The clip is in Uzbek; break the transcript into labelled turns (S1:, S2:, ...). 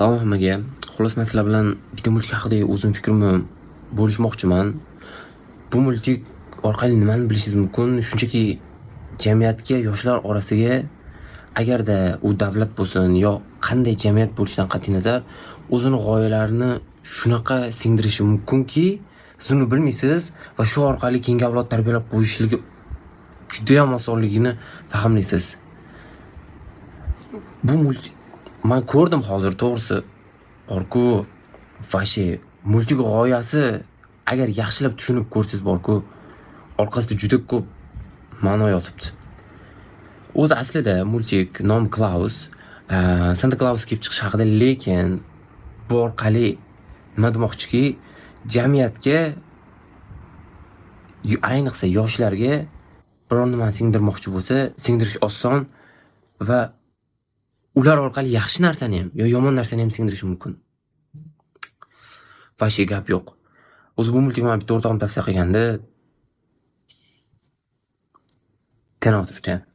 S1: Salom hammaga. Xullas, men sizlar bilan bitta multик haqida o'zim fikrimni bo'lishmoqchiman. Bu multik orqali nimani bilishingiz mumkin? Shunchaki jamiyatga, yoshlar orasiga agarda u davlat bo'lsin yo qanday jamiyat bo'lishidan qat'iy nazar o'zini g'oyalarini shunaqa singdirishi mumkinki, siz uni bilmaysiz va shu orqali keyingi avlod tarbiyalab qo'yishligi juda ham osonligini fahmlaysiz. Bu multik men ko'rdim hozir, to'g'risi. Borku, vashi multik g'oyasi agar yaxshilab tushunib ko'rsangiz borku, orqasida juda ko'p ma'no yotibdi. O'zi aslida multik nom Klaus, Santa Claus kelib chiqish haqida, lekin bu orqali nima demoqchiki, jamiyatga, ayniqsa yoshlarga biror nimani singdirmoqchi bo'lsa, singdirish oson va ular orqali yaxshi narsani ham yo yomon narsani ham singdirish mumkin. Vashi gap yo'q. O'zi bu multik men bitta o'rtog'im tavsiya qilganda 10 out of 10.